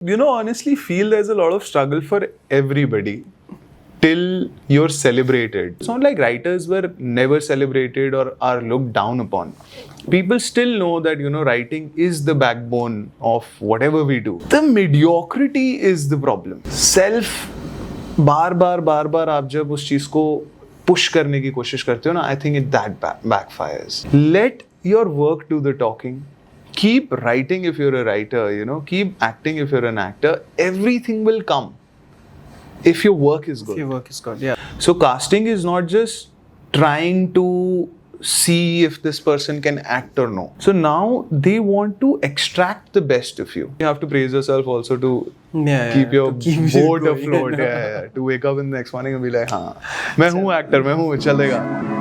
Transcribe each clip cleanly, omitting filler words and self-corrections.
You know, honestly, feel there's a lot of struggle for everybody till you're celebrated. It's not like writers were never celebrated or are looked down upon. People still know that, writing is the backbone of whatever we do. The mediocrity is the problem. बार बार आप जब उस चीज को push करने की कोशिश करते हो ना, I think it that backfires. Let your work do the talking. Keep writing if you're a writer, keep acting if you're an actor. Everything will come if your work is good. If your work is good, yeah. So casting is not just trying to see if this person can act or no. So now they want to extract the best of you. You have to praise yourself also to keep your boat afloat. Yeah. To wake up in the next morning and be like, हाँ, मैं हूँ actor, मैं हूँ, चलेगा.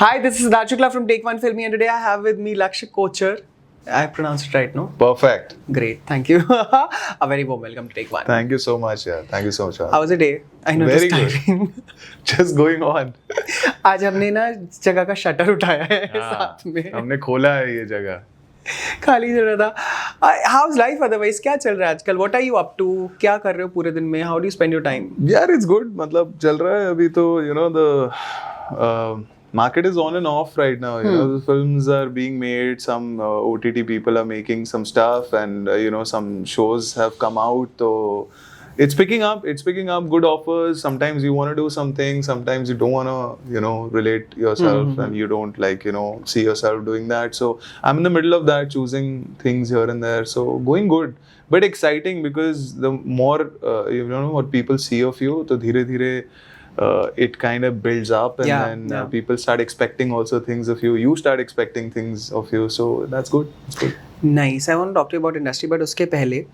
Hi, this is Siddharth Shukla from Take One Filmy, and today I have with me Lakshya Kochar. I pronounced it right, no? Perfect. Great, thank you. A very warm welcome to Take One. Thank you so much, yeah. Thank you so much. How was the day? I know Very it was tiring. Just going on. आज हमने ना जगह का shutter उठाया है साथ में. हमने खोला है ये जगह. खाली चल रहा था. How's life otherwise? क्या चल रहा है आजकल? What are you up to? क्या कर रहे हो पूरे दिन में? How do you spend your time? Yeah, it's good. मतलब चल रहा है अभी तो, the market is on and off right now. The films are being made. Some OTT people are making some stuff, and some shows have come out. So it's picking up. It's picking up. Good offers. Sometimes you want to do something. Sometimes you don't want to, relate yourself, and you don't see yourself doing that. So I'm in the middle of that, choosing things here and there. So going good, but exciting because the more what people see of you, तो धीरे-धीरे it kind of builds up, and then people start expecting also things of you. You start expecting things of you, so that's good. It's good. Nice. I want to talk to you about industry, but उसके पहले,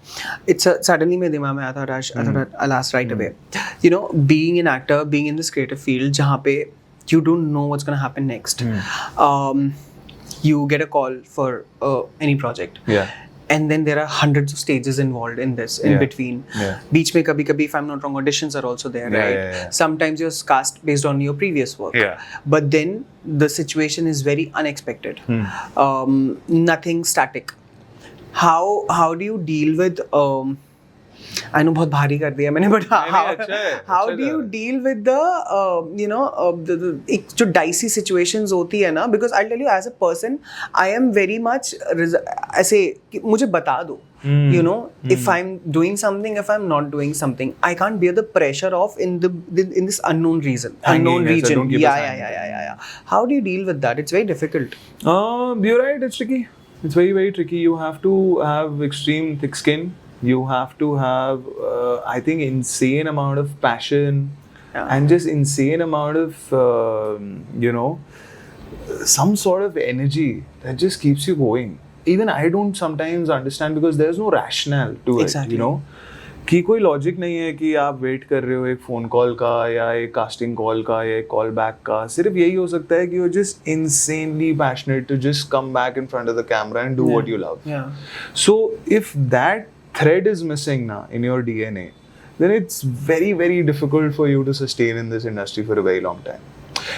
it's suddenly मेरे दिमाग में आया था Raj, I'll ask right away. Being an actor, being in this creative field, जहाँ पे you don't know what's gonna happen next. You get a call for any project. Yeah. And then there are hundreds of stages involved in this, in between. Yeah. Beach mein kabhi, if I'm not wrong, auditions are also there, right? Yeah. Sometimes you're cast based on your previous work. Yeah. But then the situation is very unexpected. Nothing static. How do you deal with... I know बहुत भारी कर दिया मैंने, but how do you deal with the एक जो dicey situations होती है ना? Because I'll tell you, as a person, I am very much ऐसे मुझे बता दो. If I'm doing something, if I'm not doing something, I can't bear the pressure of in this unknown region. Yeah. How do you deal with that? It's very difficult. You're right. It's tricky. It's very, very tricky. You have to have extreme thick skin. You have to have, I think, insane amount of passion and just insane amount of, some sort of energy that just keeps you going. Even I don't sometimes understand because there's no rationale to exactly. it, कि कोई logic नहीं है कि आप wait कर रहे हो एक फ़ोन कॉल का या एक कास्टिंग कॉल का या एक कॉल बैक का. सिर्फ यही हो सकता है कि you just insanely passionate to just come back in front of the camera and do what you love. So if that thread is missing now in your DNA, then it's very, very difficult for you to sustain in this industry for a very long time.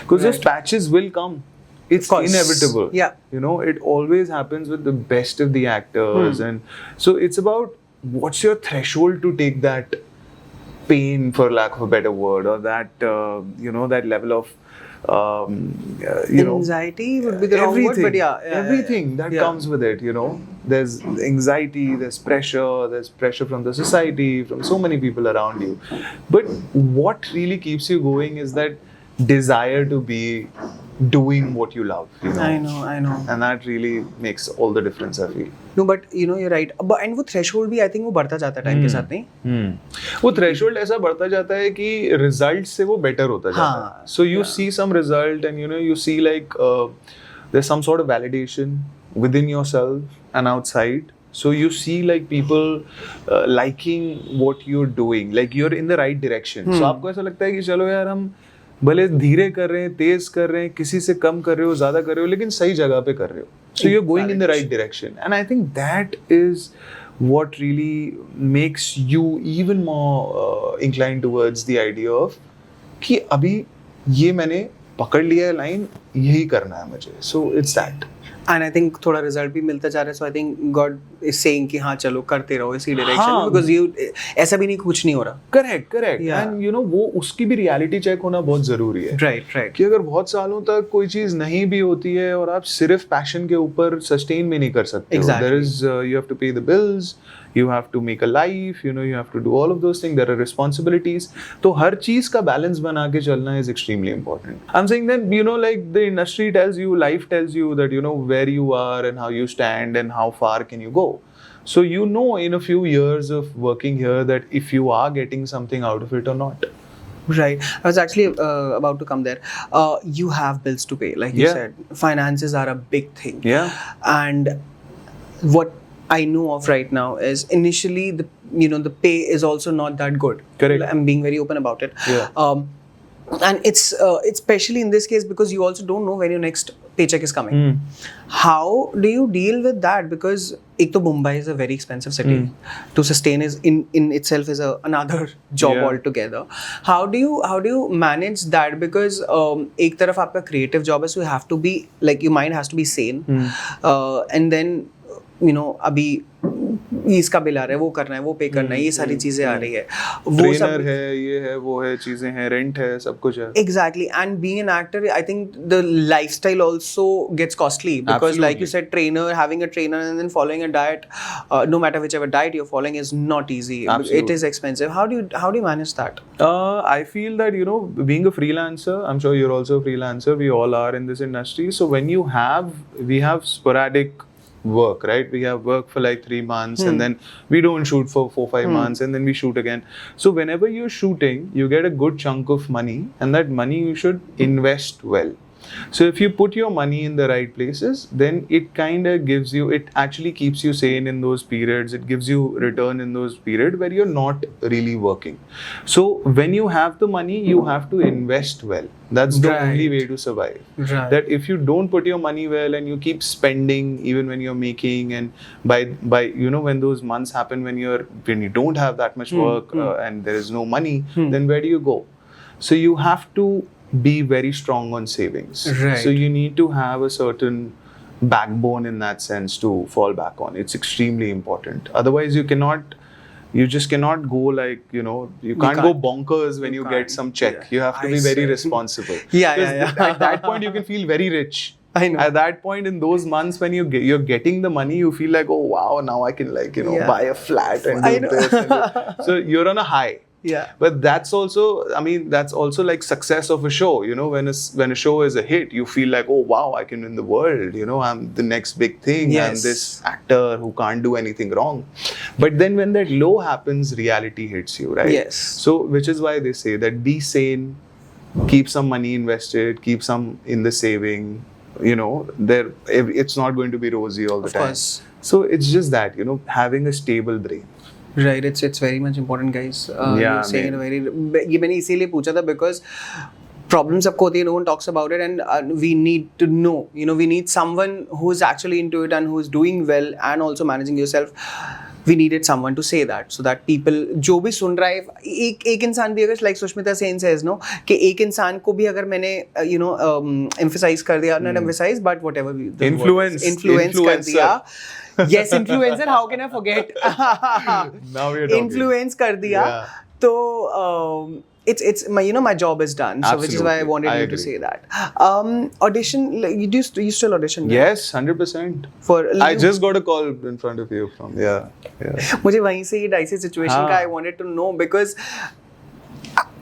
Because those patches will come. It's inevitable. Yeah. It always happens with the best of the actors. And so it's about what's your threshold to take that pain, for lack of a better word, or that, that level of anxiety would be the wrong word, but everything that comes with it. There's anxiety, there's pressure from the society, from so many people around you. But what really keeps you going is that desire to be doing what you love. I know. And that really makes all the difference, I feel. No, but you're right. But and वो threshold भी I think वो बढ़ता जाता है time के साथ नहीं? वो threshold ऐसा बढ़ता जाता है कि result से वो better होता जाता है. So you see some result and you see like there's some sort of validation within yourself and outside. So you see like people liking what you're doing, like you're in the right direction. So आपको ऐसा लगता है कि चलो यार हम भले धीरे कर रहे हैं, तेज कर रहे हैं, किसी से कम कर रहे हो, ज़्यादा कर रहे हो, लेकिन सही जगह पे कर रहे हो. So you're going in the right direction. And I think that is what really makes you even more inclined towards the idea of कि अभी ये मैंने पकड़ लिया है लाइन, यही करना है मुझे. So it's that. And I think थोड़ा रिजल्ट भी मिलता जा रहा है, so I think God is saying कि हाँ चलो करते रहो इसी डायरेक्शन में, because you ऐसा भी नहीं, कुछ नहीं हो रहा. Correct. Yeah. And you know वो उसकी भी रियलिटी चेक होना बहुत जरूरी है. Right. कि अगर बहुत सालों तक कोई चीज नहीं भी होती है और आप सिर्फ पैशन के ऊपर सस्टेन भी नहीं कर सकते हो. Exactly. There is you have to pay the bills, you have to make a life, you know, you have to do all of those things. There are responsibilities. तो हर चीज का बैलेंस बना के चलना is extremely important. I'm saying that, you know, like the industry tells you, life tells you that, you know, where you are and how you stand and how far can you go. So you know in a few years of working here that if you are getting something out of it or not. Right. I was actually about to come there. You have bills to pay, like you Yeah. said. Finances are a big thing. Yeah. And what I know of right now is initially the pay is also not that good. Correct. I'm being very open about it. Yeah. And it's especially in this case because you also don't know when your next paycheck is coming. How do you deal with that? Because एक तो Mumbai is a very expensive city. To sustain is in itself is another job Yeah. altogether. How do you manage that? Because एक तरफ आपका creative job है, so you have to be like your mind has to be sane. And then you know अभी इसका bill आ रहा है, वो करना है, वो पे करना है, ये सारी चीजें आ रही है, वो ट्रेनर है, ये है, वो है, चीजें हैं, रेंट है, सब कुछ है. Exactly. And being an actor, I think the lifestyle also gets costly because like you said, having a trainer and then following a diet, no matter whichever diet you're following is not easy. Absolutely. It is expensive. How do you manage that? I feel that, you know, being a freelancer, I'm sure you're also a freelancer, we all are in this industry. So when we have sporadic work, right? We have work for like 3 months and then we don't shoot for 4-5 months and then we shoot again. So whenever you're shooting, you get a good chunk of money and that money you should invest well. So if you put your money in the right places, then it kind of gives you, it actually keeps you sane in those periods. It gives you return in those periods where you're not really working. So when you have the money, you have to invest well. That's the only way to survive. Right. That if you don't put your money well and you keep spending even when you're making, and by you know, when those months happen when you don't have that much work and there is no money, then where do you go? So you have to be very strong on savings. Right. So you need to have a certain backbone in that sense to fall back on. It's extremely important. Otherwise you just cannot go like, you know, you can't go bonkers when you get some check. Yeah. You have to be very responsible. Yeah. At that point you can feel very rich. I know. At that point in those months when you're getting the money, you feel like, oh wow, now I can like, you know, buy a flat and do this. So you're on a high. Yeah. But that's also, I mean, that's also like success of a show. You know, when a show is a hit, you feel like, oh wow, I can win the world. You know, I'm the next big thing. Yes. I'm this actor who can't do anything wrong. But then when that low happens, reality hits you, right? Yes. So, which is why they say that be sane, keep some money invested, keep some in the saving. You know, it's not going to be rosy all the time. Of course. So it's just that, you know, having a stable brain. Right, it's very much important, guys. Yeah, you're saying it very. ये मैंने इसीलिए पूछा था because problem सबको होती है, no one talks about it, and we need to know. You know, we need someone who is actually into it and who is doing well and also managing yourself. We needed someone to say that so that people जो भी सुन रहा है, एक इंसान भी अगर like Sushmita Sen says no कि एक इंसान को भी अगर मैंने you know emphasize कर दिया, not emphasize but whatever Influence कर दिया. Yes, influencer, how can I forget? Now we're talking. Influence कर दिया, तो it's my, you know, my job is done. So which is why I wanted you to say that. Audition, like, you still audition? Right? Yes, 100%. I just got a call in front of you from मुझे वहीं से ये dicey situation का I wanted to know because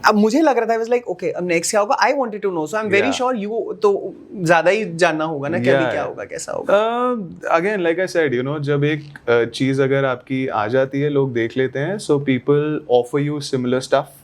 अब मुझे लग रहा था I was like okay अब next क्या होगा, I wanted to know, so I'm very sure you तो ज़्यादा ही जानना होगा ना क्या क्या होगा, कैसा होगा. Again, like I said, you know, जब एक चीज़ अगर आपकी आ जाती है, लोग देख लेते हैं, so people offer you similar stuff.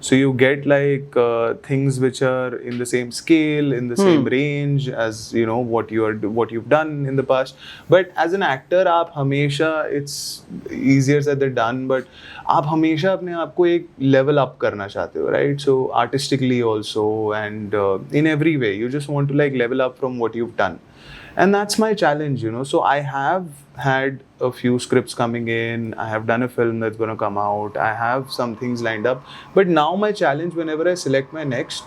So you get like things which are in the same scale, in the same range as, you know, what you've done in the past. But as an actor, आप हमेशा, it's easier said than done, but आप हमेशा अपने आप को एक level up करना चाहते हो, right? So artistically also and in every way, you just want to like level up from what you've done. and that's my challenge, you know. So I have had a few scripts coming in. I have done a film that's going to come out. I have some things lined up. But now my challenge, whenever I select my next,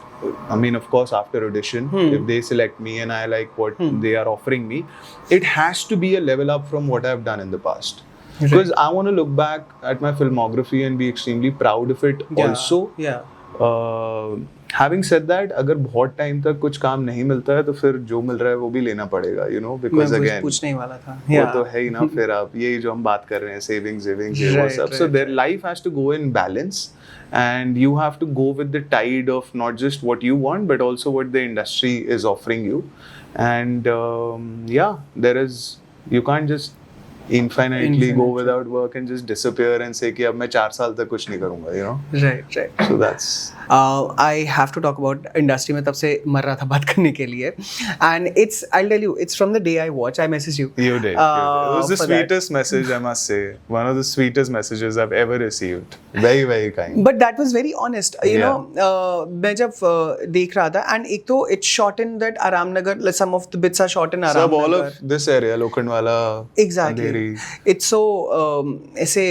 I mean, of course, after audition, if they select me and I like what they are offering me, it has to be a level up from what I've done in the past. Because I want to look back at my filmography and be extremely proud of it also. Having said that, अगर बहुत time तक कुछ काम नहीं मिलता है तो फिर जो मिल रहा है वो भी लेना पड़ेगा, you know, because again पूछने ही वाला था, वो तो है ही ना. फिर आप यही जो हम बात कर रहे हैं, savings ये वो सब, so their life has to go in balance and you have to go with the tide of not just what you want but also what the industry is offering you. And you can't just infinitely go without work and just disappear and say कि अब मैं 4 साल तक कुछ नहीं करूँगा, you know. Right. So that's. I have to talk about industry में तब से मर रहा था बात करने के लिए, and I'll tell you, it's from the day I watched. I messaged you. You did. It was the sweetest message, I must say. One of the sweetest messages I've ever received. Very, very kind. But that was very honest. You know, मैं जब देख रहा था, and एक तो it's shot in that Aramnagar. Some of the bits are shot in Aramnagar. So all of this area, Lokhandwala. Exactly. It's so ऐसे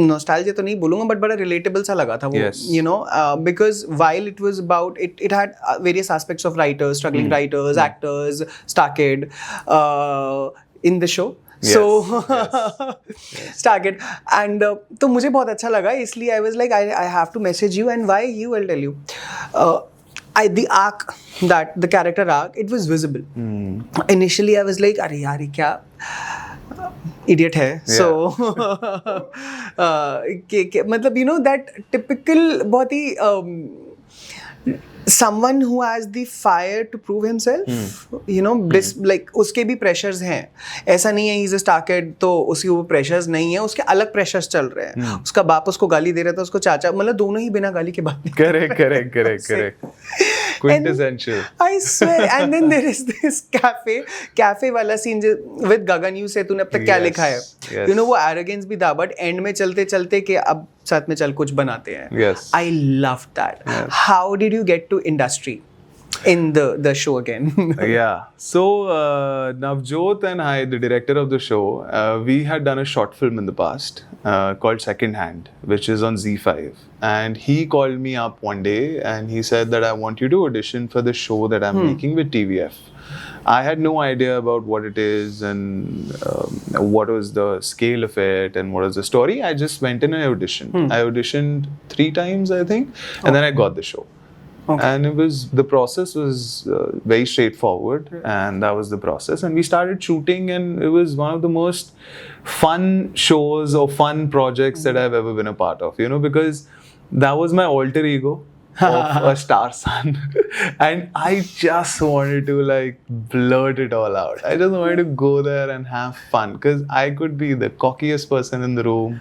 nostalgia तो नहीं बोलूँगा, but बड़ा relatable सा लगा था वो. Yes. You know, because while it was about it had various aspects of writers, struggling writers, actors, star kid in the show. Yes. So Yes. star kid, and तो मुझे बहुत अच्छा लगा, इसलिए I was like I have to message you, and why you, I'll tell you. The arc, that the character arc, it was visible. Initially I was like, अरे यार ये क्या idiot है. So मतलब you know that typical बहुत ही someone who has the fire to prove himself, you know, like उसके भी pressures हैं. ऐसा नहीं है he's a star kid तो उसके वो pressures नहीं है, उसके अलग pressures चल रहे हैं. उसका बाप उसको गाली दे रहा था, उसको चाचा, मतलब दोनों ही बिना गाली के बात. Correct. Quintessential. I swear. And then there is this cafe वाला scene with Gagan. You say तूने अब तक क्या लिखा है? Yes. You know वो arrogance भी था, but end में चलते कि अब साथ में चल कुछ बनाते हैं. Yes. I loved that. Yes. How did you get to industry in the show again? Yeah. So Navjot and I, the director of the show, we had done a short film in the past called Second Hand, which is on Z5. And he called me up one day and he said that I want you to audition for the show that I'm making with TVF. I had no idea about what it is and what was the scale of it and what was the story. I just went in and auditioned. I auditioned 3 times, I think, and then I got the show. Okay. And the process was very straightforward, and that was the process. And we started shooting, and it was one of the most fun shows or fun projects that I've ever been a part of, you know, because that was my alter ego of a star son. And I just wanted to like blurt it all out. I just wanted to go there and have fun, because I could be the cockiest person in the room.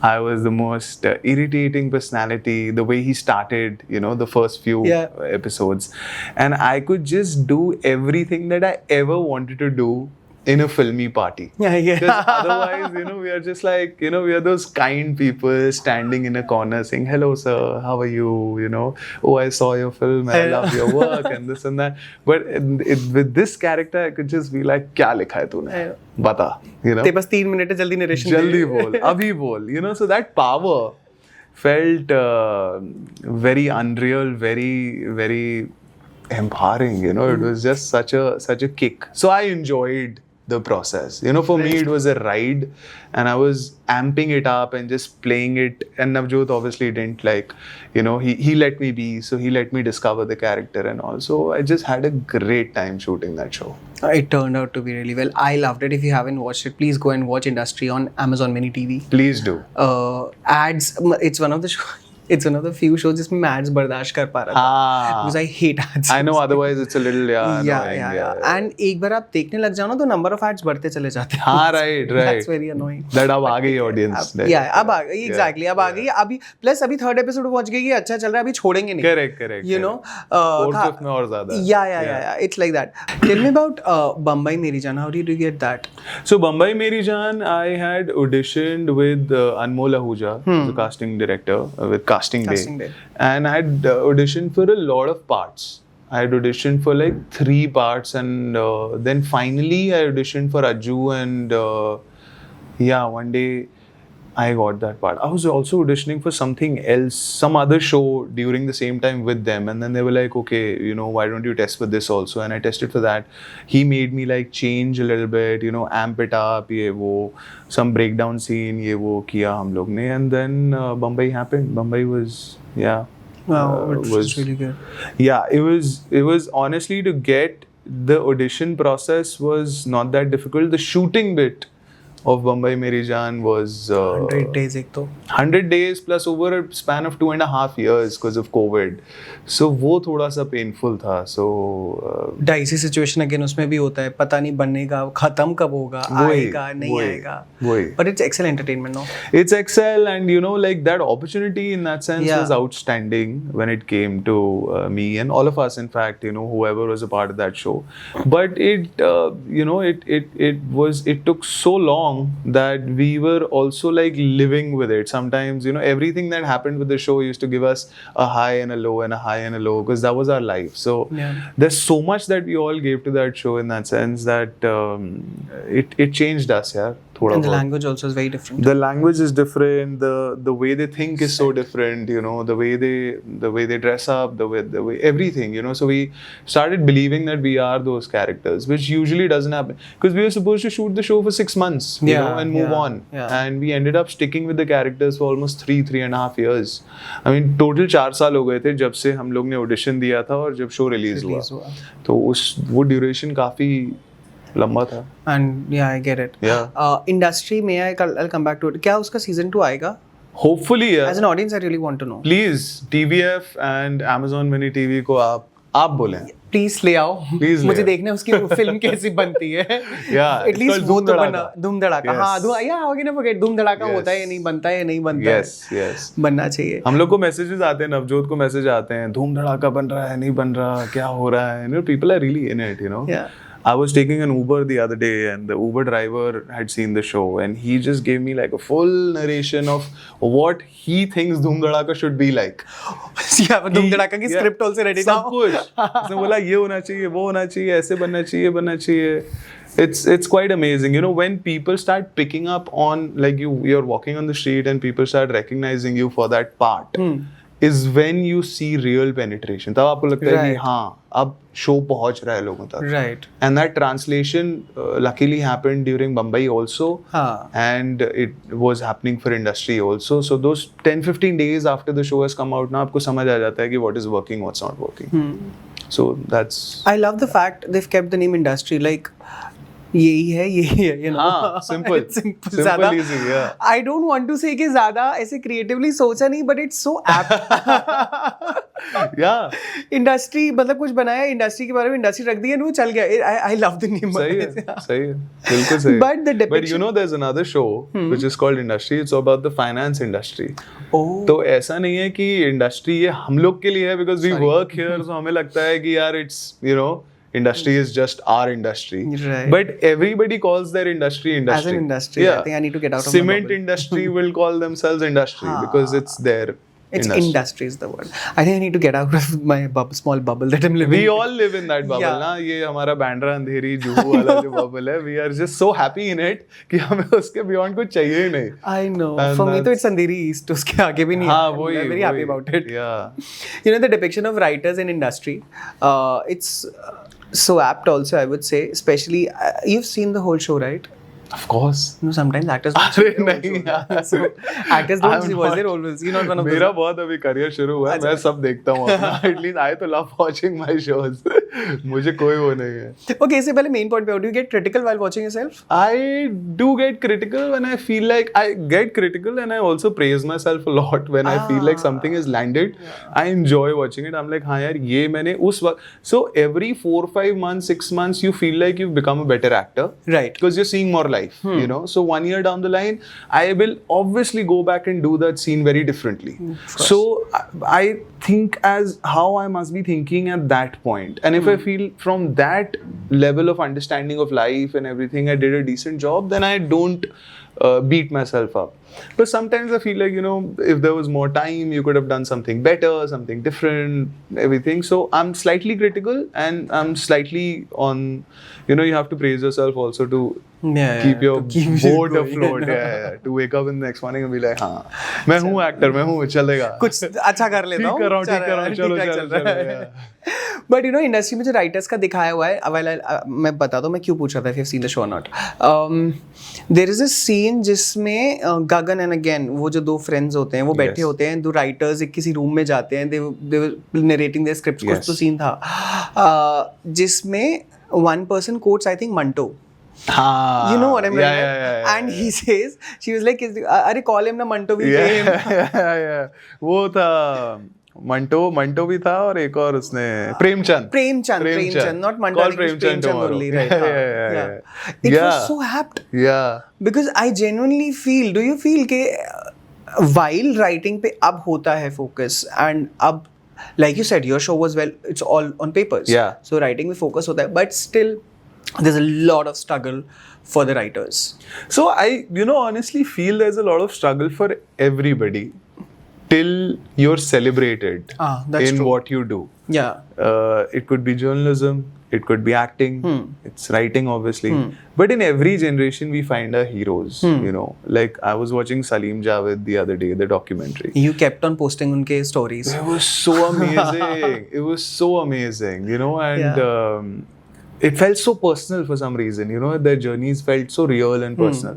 I was the most irritating personality, the way he started, you know, the first few episodes. And I could just do everything that I ever wanted to do in a filmy party. Because otherwise, you know, we are just like, you know, we are those kind people standing in a corner saying, hello, sir, how are you? You know, oh, I saw your film, I love your work, and this and that. But with this character, I could just be like, क्या लिखा है तूने? बता, you know. तेरे पास 3 minute है, जल्दी narration जल्दी बोल, अभी बोल, you know. So that power felt very unreal, very, very empowering, you know. It was just such a kick. So I enjoyed the process, you know. For me it was a ride, and I was amping it up and just playing it. And Navjot obviously didn't, like, you know, he let me be, so he let me discover the character and all. So I just had a great time shooting that show. It turned out to be really well. I loved it. If you haven't watched it, please go and watch Industry on Amazon Mini TV. Please do. Ads, it's one of the it's one of the few shows जिसमें मैं ads बर्दाश्त कर पा रहा था, because I hate ads. I know, otherwise it's a little annoying. And एक बार आप देखने लग जाओ ना तो number of ads बढ़ते चले जाते हैं. हाँ, right. That's very annoying. That अब आ गई audience. अब आ गई, exactly, अब आ गई. अभी plus अभी 3rd episode पहुंच गई, अच्छा चल रहा है, अभी छोड़ेंगे नहीं. Correct. You know, 4th में और ज़्यादा. Yeah. It's like that. Tell me about Bambai Meri Jaan. How did you get that? So Bambai Meri Jaan, I had auditioned with Anmol Ahuja, the casting director, with Casting Day. And I had auditioned for a lot of parts. I had auditioned for like 3 parts, and then finally I auditioned for Ajju, and yeah, one day I got that part. I was also auditioning for something else, some other show during the same time with them, and then they were like, okay, you know, why don't you test for this also? And I tested for that. He made me like change a little bit, you know, amp it up, ye wo, some breakdown scene, ye wo kiya hum log ne, and then Mumbai happened. Mumbai was, yeah. Wow, it was really good. Yeah, it was honestly, to get the audition process was not that difficult. The shooting bit of Bombay Meri Jaan was 100 days ek to. 100 days plus over a span of 2.5 years because of COVID. So वो थोड़ा सा painful था. So dicey situation again उसमें भी होता है, पता नहीं बनेगा, खत्म कब होगा, आएगा नहीं आएगा. But it's excellent entertainment, no? It's excel, and you know, like that opportunity in that sense was outstanding when it came to me and all of us, in fact, you know, whoever was a part of that show. But it you know, it took so long that we were also like living with it. Sometimes, you know, everything that happened with the show used to give us a high and a low and a high and a low, because that was our life. So there's so much that we all gave to that show in that sense that it changed us, yeah. And the language also is very different. The language is different. The way they think is so different. You know, the way they dress up, the way everything. You know, so we started believing that we are those characters, which usually doesn't happen, because we were supposed to shoot the show for 6 months, you know, and move on. And we ended up sticking with the characters for almost 3.5 years. I mean, total 4 साल हो गए थे जब से हम लोग ने audition दिया था और जब show release हुआ. तो वो duration काफी लंबा था. And yeah, I get it. Industry में I'll come back to it. क्या उसका season 2 आएगा? Hopefully, yeah. As an audience, I really want to know. Please, TVF and Amazon Mini TV को आप बोलें. Please ले आओ. मुझे देखना है उसकी फिल्म कैसी बनती है. At least वो तो बना धूम धड़ाका. हाँ, how can I forget? धूम धड़ाका होता है या नहीं बनता है या नहीं बनता है. Yes. बनना चाहिए. हम लोग को मैसेजेस आते हैं, नवजोत को मैसेज आते हैं, धूम धड़ाका बन रहा है, नहीं बन रहा, क्या हो रहा है. You know, people are really in it, you know. Yeah. I was taking an Uber the other day, and the Uber driver had seen the show, and he just gave me like a full narration of what he thinks Dhoom Dhadaka should be like. Yeah, Dhoom Dhadaka की script also ready now. सब कुछ. उसने बोला ये होना चाहिए, वो होना चाहिए, ऐसे बनना चाहिए. It's quite amazing, you know, when people start picking up on, like you're walking on the street and people start recognizing you for that part. Is when you see real penetration. तब आपको लगता है कि हाँ, अब show पहुँच रहा है लोगों तक. Right. And that translation luckily happened during Mumbai also. And it was happening for industry also. So those 10-15 days after the show has come out, ना आपको समझ आ जाता है कि what is working, what's not working. So that's. I love the fact they've kept the name industry. Like यही है, you know. हाँ, simple, easy, yeah. I don't want to say कि ज़्यादा ऐसे creatively सोचा नहीं, but it's so apt. Yeah. Industry मतलब कुछ बनाया, industry के बारे में industry रख दिया, वो चल गया. I love the name. सही है, बिल्कुल सही. But the depiction. But you know, there's another show which is called Industry. It's about the finance industry. तो ऐसा नहीं है कि industry ये हम लोग के लिए है, because we work here, so हमें लगता है कि यार it's, you know, industry is just our industry. Right. But everybody calls their industry. As an industry, yeah. I think I need to get out of Cement industry will call themselves industry because it's their industry is the word. I think I need to get out of my small bubble that I'm living. We all live in that bubble, ना. ये हमारा बैंड्रा अंधेरी जुहू वाला जो bubble है. We are just so happy in it कि हमें उसके beyond कुछ चाहिए ही नहीं. I know. And for me तो it's अंधेरी east, उसके आगे भी नहीं. हाँ, वही. I'm very happy about it. Yeah. You know, the depiction of writers in industry, it's so apt also, I would say. Especially, you've seen the whole show, right? Of course. No, sometimes actors don't see नहीं. So actors don't see was their always. You're not one of those. मेरा बहुत अभी career शुरू हुआ है. मैं सब देखता हूँ अपना. At least I तो love watching my shows. मुझे कोई वो नहीं है. Okay, इससे पहले main point पे. Do you get critical while watching yourself? I do get critical when I feel like I get critical, and I also praise myself a lot when I feel like something is landed. I enjoy watching it. I'm like, हाँ यार ये मैंने उस वक्त. So every 4-5 months, 6 months, you feel like you've become a better actor. Right. Because you're seeing more life. You know, so 1 year down the line, I will obviously go back and do that scene very differently. So I think as how I must be thinking at that point. And if I feel from that level of understanding of life and everything, I did a decent job, then I don't beat myself up. But sometimes I feel like, you know, if there was more time, you could have done something better, something different, everything. So I'm slightly critical, and I'm slightly on, you know, you have to praise yourself also to keep your boat afloat. To wake up in the next morning and be like, हाँ, मैं हूँ actor, मैं हूँ, चलेगा. कुछ अच्छा कर लेता हूँ. ठीक कर रहा हूँ, चलो. बट यू नो इंडस्ट्री में जो राइटर्स का दिखाया हुआ है, मैं बता दूँ मैं क्यों पूछ रहा था, if you seen the show और not. There is a scene जिसमें गगन एंड अगेन वो जो दो फ्रेंड्स होते हैं वो बैठे होते हैं, दो राइटर्स एक किसी रूम में जाते हैं, दे नरेटिंग देयर स्क्रिप्ट्स. कुछ तो सीन था जिसमें one person quotes I think Manto. You know what I mean? Yeah. And he says, she was like, "अरे call him ना मंटो भी." Yeah. वो था मंटो भी था, और एक और उसने Premchand, not Manto, I think it was Premchand only, right? Yeah. It was so apt. Yeah. Because I genuinely feel, do you feel कि while writing पे अब होता है focus, and अब like you said, your show was it's all on papers. Yeah. So writing में focus होता है, but still there's a lot of struggle for the writers. So I, you know, honestly feel there's a lot of struggle for everybody till you're celebrated that's in true. what you do. Yeah. It could be journalism, it could be acting, it's writing obviously. But in every generation we find our heroes, you know. Like I was watching Salim Javed the other day, the documentary. You kept on posting unke stories. It was so amazing. It was so amazing, you know, and it felt so personal for some reason, you know. Their journeys felt so real and personal.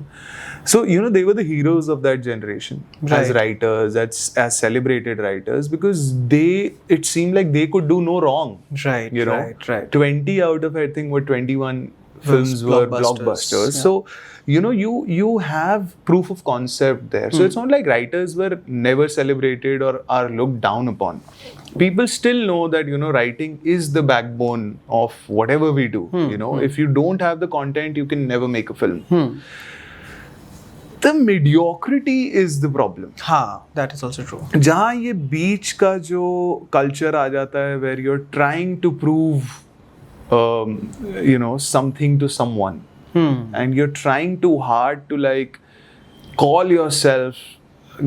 So, you know, they were the heroes of that generation, as writers, as celebrated writers, because it seemed like they could do no wrong. Right, you know, right. 20 out of, I think, 21 films were blockbusters. Yeah. So, you know, you have proof of concept there. So it's not like writers were never celebrated or are looked down upon. People still know that, you know, writing is the backbone of whatever we do. You know, if you don't have the content, you can never make a film. The mediocrity is the problem. हाँ, that is also true. जहाँ ये बीच का जो culture आ जाता है, where you're trying to prove, you know, something to someone, and you're trying too hard to like call yourself,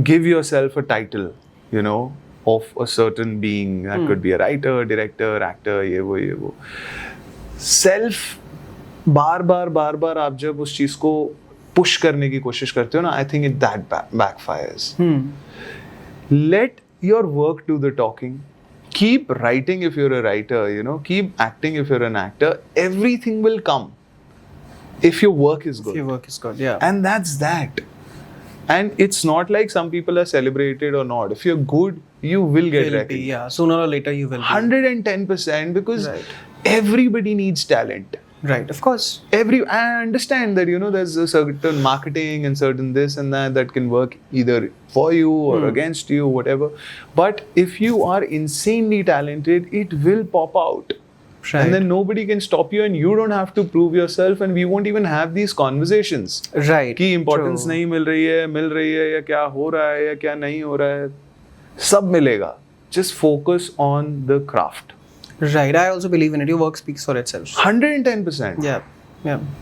give yourself a title, you know, of a certain being. That could be a writer, director, actor, ये वो. Self बार-बार आप जब उस चीज को push करने की कोशिश करते हो ना, I think that backfires. Let your work do the talking. Keep writing if you're a writer, you know. Keep acting if you're an actor. Everything will come if your work is good. If your work is good, yeah. And that's that. And it's not like some people are celebrated or not. If you're good, you will get recognized. Yeah, sooner or later you will be. 110%, because everybody needs talent. Right, of course. I understand that, you know, there's a certain marketing and certain this and that can work either for you or against you, whatever. But if you are insanely talented, it will pop out. Right. And then nobody can stop you, and you don't have to prove yourself, and we won't even have these conversations. Right. कि importance नहीं मिल रही है या क्या हो रहा है या क्या नहीं हो रहा है, सब मिलेगा. Just focus on the craft. Right, I also believe in it. Your work speaks for itself. 110%. Yeah.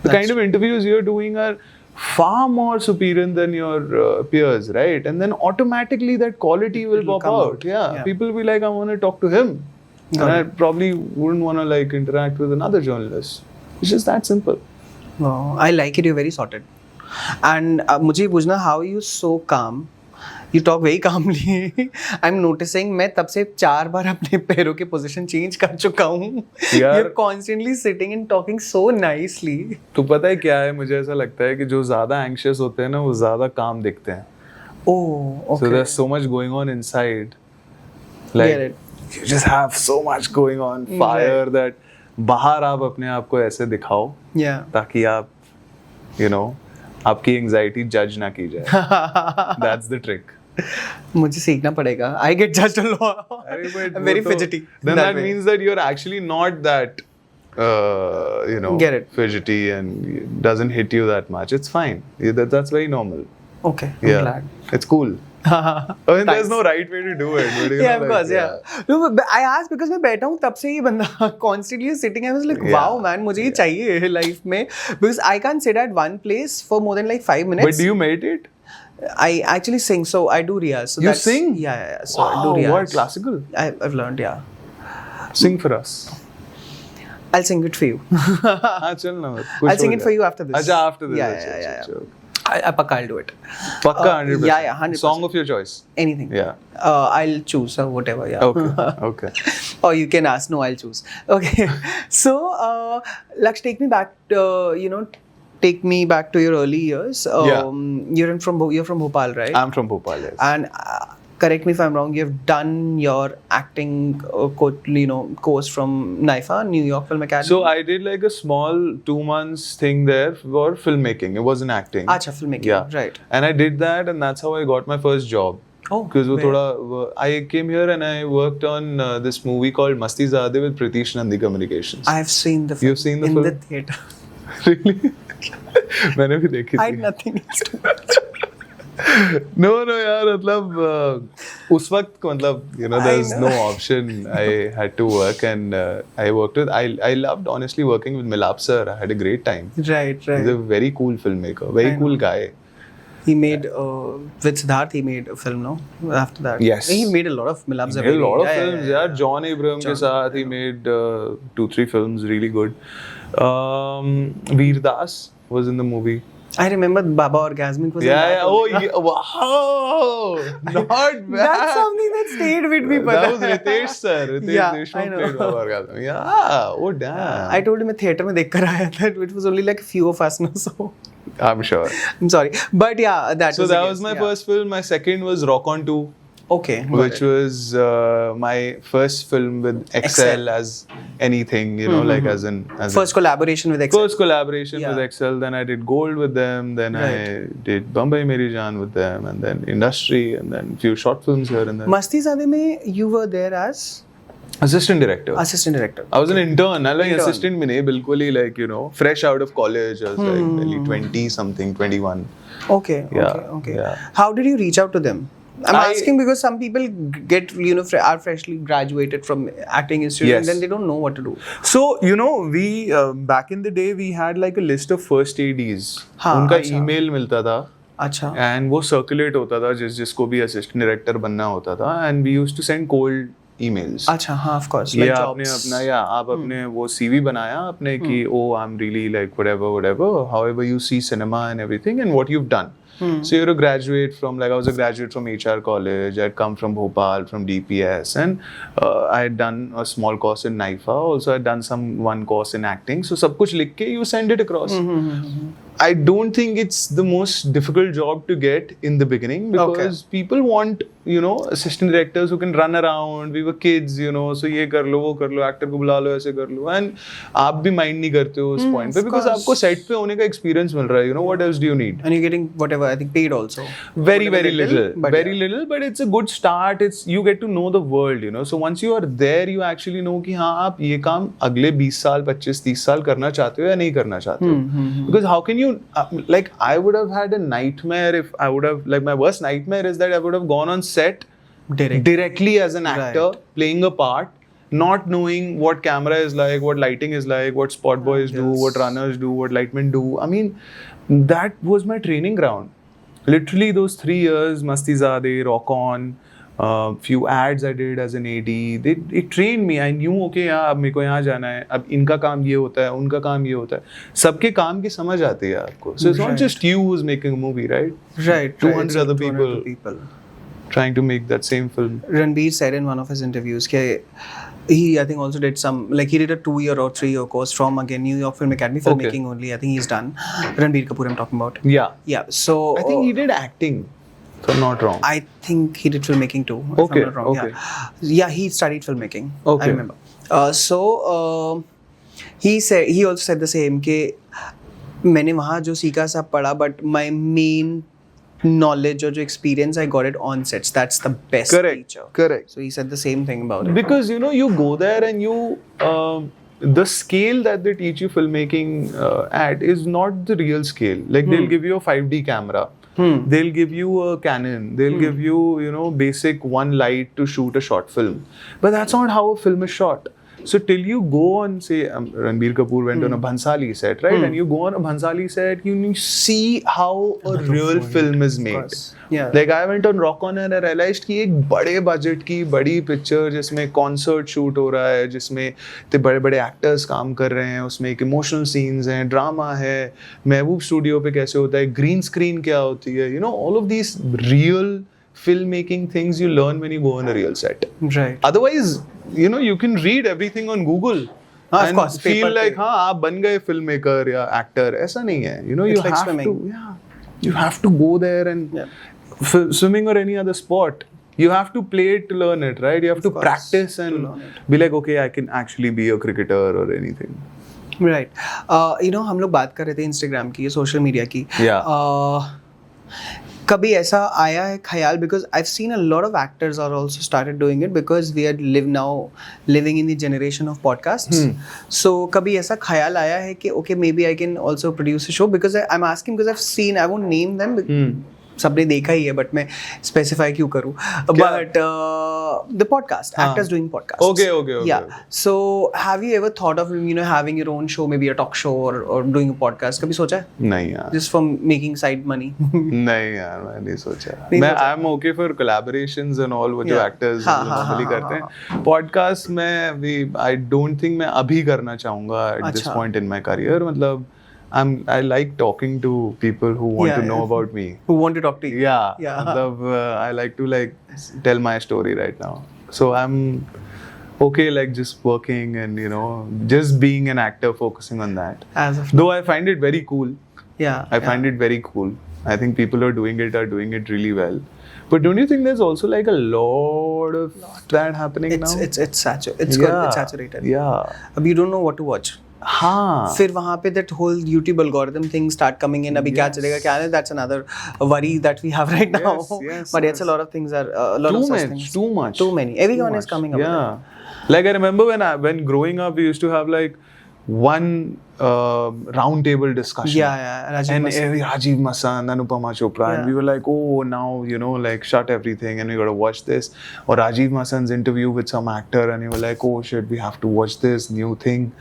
The kind of interviews you're doing are far more superior than your peers, right? And then automatically that quality will pop out. Yeah, people will be like, I want to talk to him. And I probably wouldn't want to like interact with another journalist. It's just that simple. Oh, I like it. You're very sorted. And मुझे पूछना, how are you so calm? You talk very calmly. I'm noticing मैं तब से 4 बार अपने पैरों की position change कर चुका हूँ. You're constantly sitting and talking so nicely. तो पता है क्या है, मुझे ऐसा लगता है कि जो ज़्यादा anxious होते हैं ना, वो ज़्यादा calm दिखते हैं. Oh, okay. So there's so much going on inside. Like you just have so much going on, fire that बाहर आप अपने आप को ऐसे दिखाओ, ताकि आप, you know, आपकी anxiety judge ना की जाए. That's the trick. मुझे सीखना पड़ेगा. I get judged a lot. I'm very fidgety. Then that means that you're actually not that, you know, fidgety, and it doesn't hit you that much. It's fine. That's very normal. Okay, I'm glad. It's cool. I mean, there's no right way to do it. But yeah, of course, No, but I asked because मैं बैठा हूँ तब से ये बंदा constantly sitting. I was like, wow, man, मुझे ये चाहिए life में, because I can't sit at one place for more than like 5 minutes. But do you meditate? I actually sing, so I do riyaz. So You that's- sing? Yeah. So I do Wow, riyaz. what, classical? I've learned, yeah. Sing for us. I'll sing it for you. हाँ चल ना I'll sing it for you after this. अच्छा after this. Yeah, अच्छा, yeah. अच्छा, okay. Pakka, I'll do it. पक्का 100%. Yeah, 100%. Song of your choice. Anything. Yeah. I'll choose whatever. Yeah. Okay. Or you can ask. No, I'll choose. Okay. So, Laksh, take me back. Take me back to your early years. Yeah. You're from Bhopal, right? I'm from Bhopal. Yes. And correct me if I'm wrong. You've done your acting, course from NYFA, New York Film Academy. So I did like a small 2 months thing there for filmmaking. It wasn't acting. Acha, filmmaking. Yeah. Right. And I did that, and that's how I got my first job. Oh, Because where? I came here and I worked on this movie called Masti Zade with Pritish Nandi Communications. I have seen the film. You've seen the in film? the theater. Really? मैंने भी देखी I had थी. nothing else to watch. No, यार मतलब उस वक्त मतलब there's no option. I had to work, and I worked with I loved honestly working with Milap sir. I had a great time. Right. He's a very cool filmmaker, very I cool know. guy. He made with Siddharth. He made a film, no? After that, Yes. He made a lot of Milab He made a lot of Yeah, films. yeah. John Abraham के साथ he made 2-3 films really good. Veer Das was in the movie. I remember Baba Orgasmic was. in that Yeah. Oh, only. yeah. Wow. Not bad. That's something that stayed with me. That was Ritesh sir. Ritesh Yeah, Deshmukh I know. played Baba Orgasm. Yeah. Oh, damn. I told him मैं theater में देख कर आया था. It was only like a few of us, no? So I'm sure. I'm sorry, but yeah, that. So was the that case, was my yeah. first film. My second was Rock On 2. Okay. got Which it. was my first film with Excel. Excel as anything, like as in First collaboration with Excel. first collaboration Yeah. with Excel. Then I did Gold with them. Then I did Bombay Meri Jaan with them, and then Industry, and then few short films here and there. Masti Zade में you were there as Assistant director. assistant director. I was an intern. I like Intern. assistant में नहीं, बिल्कुल ही like fresh out of college. I was like nearly 20 something, 21. Okay. Yeah, Okay. yeah. How did you reach out to them? I'm asking because some people get are freshly graduated from acting institute Yes. and then they don't know what to do. So we back in the day we had like a list of first ADs. हाँ, उनका अच्छा। email मिलता था. अच्छा. And वो circulate होता था जिसको भी असिस्टेंट डायरेक्टर बनना होता था, and we used to send cold emails. अच्छा हाँ ऑफ कोर्स ये लाइक आपने अपना आप अपने वो सीवी बनाया अपने कि oh I am really like whatever however you see cinema and everything and what you have done. So you're a graduate from I was a graduate from HR college. I'd come from Bhopal from DPS, and I had done a small course in NYFA. Also, I'd done one course in acting. So सब कुछ लिख के you send it across. I don't think it's the most difficult job to get in the beginning because people want assistant directors who can run around. We were kids, so ये कर लो वो कर लो actor को बुला लो ऐसे कर लो, and आप भी mind नहीं करते हो उस point पे because आपको set पे होने का experience मिल रहा है. What else do you need? and you're getting whatever I think paid also. Very little, but very little, but it's a good start. You get to know the world, So once you are there, you actually know कि हाँ आप ये काम अगले 20 साल 25-30 साल करना चाहते हो या नहीं करना चाहते हो. Because how can you I would have had a nightmare if I would have my worst nightmare is that I would have gone on set directly as an actor playing a part, not knowing what camera is like, what lighting is like, what spot boys do, what runners do, what lightmen do. I mean, that was my training ground. Literally those 3 years, Masti Zade, Rock On, few ads I did as an AD. It trained me. I knew okay अब मेरे को यहाँ जाना है. अब इनका काम ये होता है, उनका काम ये होता है. सबके काम की समझ आती है आपको. So it's not just you who's making a movie, right? Right. 200 other 200 people trying to make that same film. Ranbir said in one of his interviews that he I think also did he did a 2-year or 3-year course from again New York Film Academy filmmaking only. I think he's done. Ranbir Kapoor I'm talking about. Yeah. So I think he did acting. If I'm not wrong. I think he did filmmaking too. If Okay, I'm not wrong. okay. Yeah, he studied filmmaking. Okay. I remember. He also said the same कि मैंने वहाँ जो सीखा सब पढ़ा, but my main knowledge or experience I got it on sets. That's the best teacher. Correct. So he said the same thing about it. Because you go there and you the scale that they teach you filmmaking at is not the real scale. Like they'll give you a 5D camera. They'll give you a Canon. They'll give you basic one light to shoot a short film. But that's not how a film is shot. So till you go on, say, Ranbir Kapoor went on a Bhansali set, right? And you go on a Bhansali set, you see how a real film is made. Yeah. Like I went on Rock On and I realized कि एक बड़े budget की बड़ी picture जिसमें concert shoot हो रहा है, जिसमें इतने बड़े बड़े एक्टर्स काम कर रहे हैं, उसमें एक इमोशनल सीन्स हैं, ड्रामा है, महबूब स्टूडियो पे कैसे होता है, ग्रीन स्क्रीन क्या होती है, you know, all of these real filmmaking things you learn when you go on a real set. Right. Otherwise, you know, you can read everything on Google Of and course, feel paper like पे. हाँ आप बन गए filmmaker या actor. ऐसा नहीं है. You know, It's you like have swimming. to, you have to go there and swimming or any other sport. You have to play it to learn it, right? You have to course, practice to and learn it. be like, okay, I can actually be a cricketer or anything. Right. You know, हम लोग बात कर रहे थे Instagram की, social media की. Yeah. कभी ऐसा आया है ख्याल, because I've seen a lot of actors are also started doing it because we are living in the generation of podcasts. So कभी ऐसा ख्याल आया है कि okay, maybe I can also produce a show, because I'm asking because I've seen, I won't name them, सबने देखा ही है, but मैं स्पेसिफाई क्यों करूँ, but the podcast, actors doing podcasts. Okay. Yeah. So have you ever thought of, you know, having your own show, maybe a talk show or doing a podcast? कभी सोचा है? नहीं यार. Just for making side money. नहीं यार, मैं नहीं सोचा. मैं I'm okay for collaborations and all, वो जो actors normally करते हैं. Podcast में I don't think मैं अभी करना चाहूँगा at this point in my career. मतलब I like talking to people who want to know about me. Who want to talk to you? Yeah. Yeah. मतलब I like to like tell my story right now. So I'm okay like just working and, you know, just being an actor, focusing on that. As of Though I find it very cool. Yeah. I find it very cool. I think people who are doing it really well. But don't you think there's also like a lot of that happening now? It's saturated. Yeah. अब you don't know what to watch. हाँ. फिर वहाँ पे that whole YouTube algorithm thing start coming in. अभी क्या चलेगा क्या नहीं, that's another worry that we have right now. Yes, but it's a lot of things are a lot of such things. Too many. Everyone is coming up. Yeah. Like I remember when growing up, we used to have like one round table discussion. Yeah. Rajiv Masand, Anupama Chopra, and we were like, oh, now, you know, like shut everything and we got to watch this. Or Rajiv Masand's interview with some actor, and you were like, oh shit, we have to watch this new thing.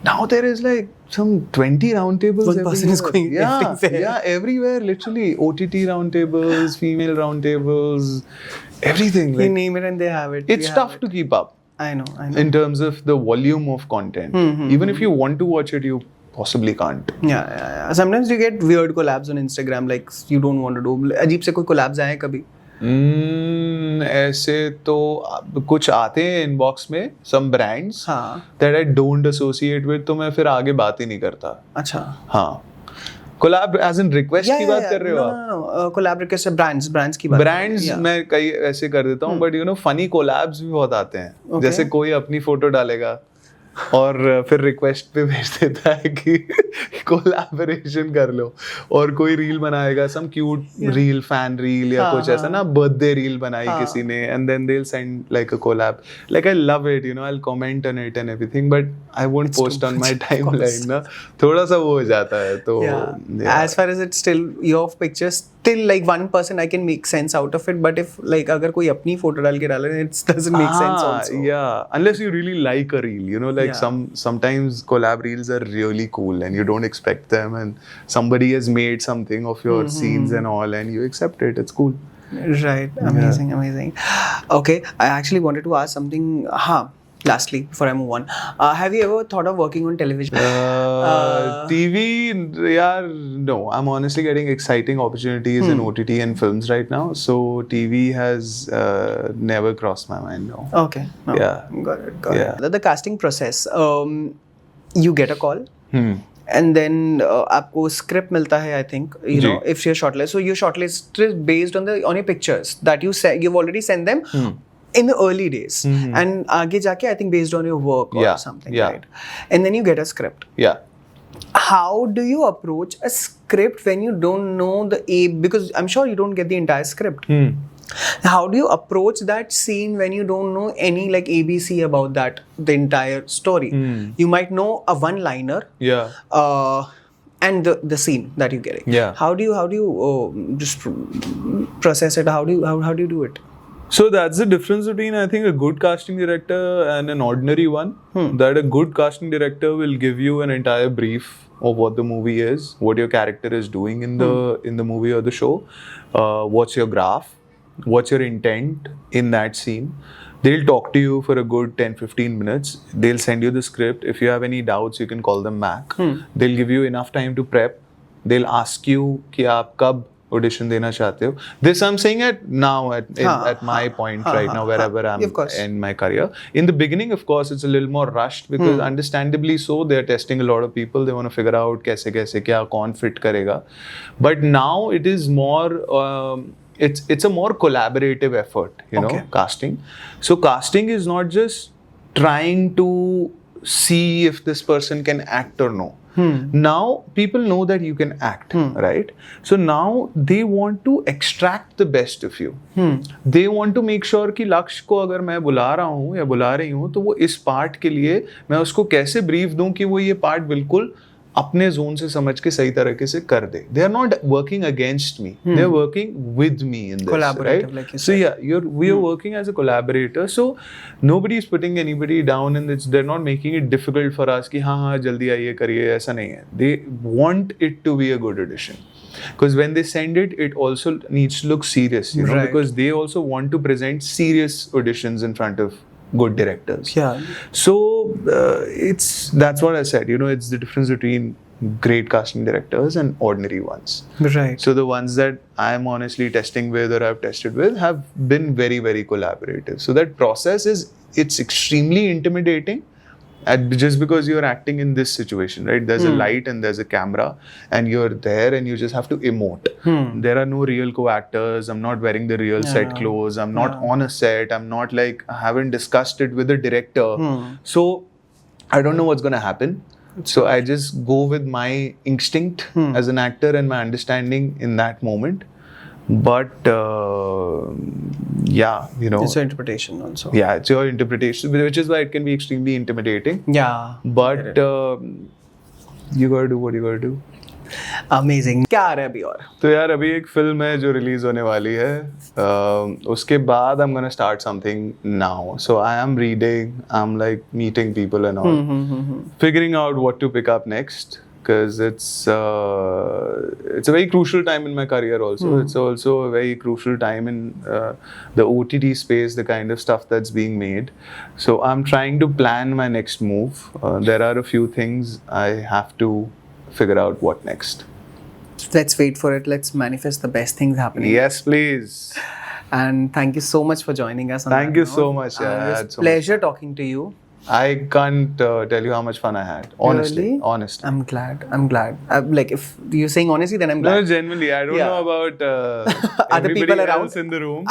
Now there is like some 20 roundtables. One person is going everywhere. Yeah, everywhere, literally. OTT roundtables, female roundtables, everything. You Like, name it and they have it. it's tough to keep up. I know. In terms of the volume of content. Even if you want to watch it, you possibly can't. Yeah. Sometimes you get weird collabs on Instagram, like you don't want to do. अजीब से कोई collabs आए कभी? ऐसे तो कुछ आते हैं इनबॉक्स में, some brands that I don't associate with, तो मैं फिर आगे बात ही नहीं करता. अच्छा. हाँ. Collab as in request की बात कर रहे हो आप? No. Collab request है brands की बात. Brands मैं कई ऐसे कर देता हूँ, but you know funny collabs भी बहुत आते हैं. जैसे कोई अपनी फोटो डालेगा और फिर रिक्वेस्ट पे भेज देता है कि कोलैबोरेशन कर लो, और कोई रील बनाएगा, some cute reel, fan reel या कुछ ऐसा ना, बर्थडे रील बनाई किसी ने, and then they will send like a collab. Like I love it, you know, I will comment on it and everything, but I won't post on my timeline ना, थोड़ा सा वो हो जाता है. तो as far as it's still your pictures, still like one person I can make sense out of it, but if like अगर कोई अपनी फोटो डाल के डाले, it doesn't make sense also. Yeah, unless you really like a reel, you know, like sometimes collab reels are really cool and you don't expect them, and somebody has made something of your scenes and all, and you accept it. It's cool. Right. Amazing. Okay, I actually wanted to ask something. Lastly, before I move on, have you ever thought of working on television? TV, yeah, no. I'm honestly getting exciting opportunities in OTT and films right now. So TV has never crossed my mind. No. Okay. No. Yeah. Got it. The casting process. You get a call. And then आपको script मिलता है, I think, you know, if you're shortlisted. So your shortlist is based on your pictures that you've already sent them. In the early days, and आगे जाके I think based on your work or something, right? And then you get a script. Yeah. How do you approach a script when you don't know because I'm sure you don't get the entire script. How do you approach that scene when you don't know any like ABC about the entire story? You might know a one-liner. Yeah. And the scene that you're getting. Yeah. How do you just process it? How do you do it? So that's the difference between, I think, a good casting director and an ordinary one. That a good casting director will give you an entire brief of what the movie is, what your character is doing in the movie or the show, what's your graph, what's your intent in that scene. They'll talk to you for a good 10-15 minutes. They'll send you the script. If you have any doubts, you can call them back. They'll give you enough time to prep. They'll ask you कि आप कब audition देना चाहते हो. This I'm saying at my point right now, wherever I'm in my career. In the beginning, of course, it's a little more rushed because understandably so, they're testing a lot of people. They want to figure out कैसे क्या कौन fit करेगा. But now it is more, it's a more collaborative effort, you know, casting. So casting is not just trying to see if this person can act or no. Now people know that you can act, right? So now they want to extract the best of you. They want to make sure कि लक्ष्य को अगर मैं बुला रहा हूँ या बुला रही हूँ तो वो इस पार्ट के लिए मैं उसको कैसे ब्रीफ दूँ कि वो ये पार्ट बिल्कुल अपने जोन से समझ के सही तरीके से कर दे. They are not working against me. They are working with me in this, collaborative, right? like you So yeah, we are working as a collaborator. So nobody is putting anybody down, and they're not making it difficult for us कि हाँ जल्दी आइए करिए, ऐसा नहीं है. They want it to be a good audition. Because when they send it, it also needs to look serious, you know, because they also want to present serious auditions in front of good directors. Yeah. So that's what I said. You know, it's the difference between great casting directors and ordinary ones. Right. So the ones that I'm honestly testing with or I've tested with have been very, very collaborative. So that process it's extremely intimidating. Just because you're acting in this situation, right? There's a light and there's a camera and you're there and you just have to emote. There are no real co-actors. I'm not wearing the real set clothes. I'm not on a set. I'm not like, I haven't discussed it with the director. So I don't know what's going to happen. So I just go with my instinct as an actor and my understanding in that moment. But yeah, you know, it's your interpretation also. Yeah, it's your interpretation, which is why it can be extremely intimidating. Yeah. But you gotta do what you gotta do. Amazing. क्या आ रहा है अभी और? तो यार अभी एक film है जो रिलीज होने वाली है. उसके बाद I'm gonna start something now. So I am reading. I'm like meeting people and all, figuring out what to pick up next. Because it's a very crucial time in my career also. It's also a very crucial time in the OTT space, the kind of stuff that's being made. So I'm trying to plan my next move. There are a few things I have to figure out what next. Let's wait for it. Let's manifest the best things happening. Yes, please. And thank you so much for joining us. Thank you so much. Yeah, it was a pleasure talking to you. I can't tell you how much fun I had. Honestly, really? Honestly. I'm glad. Like if you're saying honestly, then I'm glad. No, genuinely, I don't know about other people around else in the room,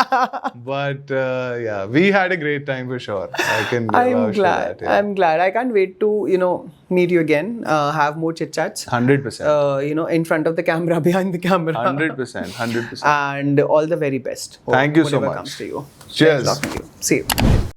but yeah, we had a great time for sure. I can. I'm glad. Yeah. I'm glad. I can't wait to meet you again. Have more chit chats. 100%. In front of the camera, behind the camera. 100%. And all the very best. Thank you so much. Whatever comes to you. Cheers. Nice talking to you. See you.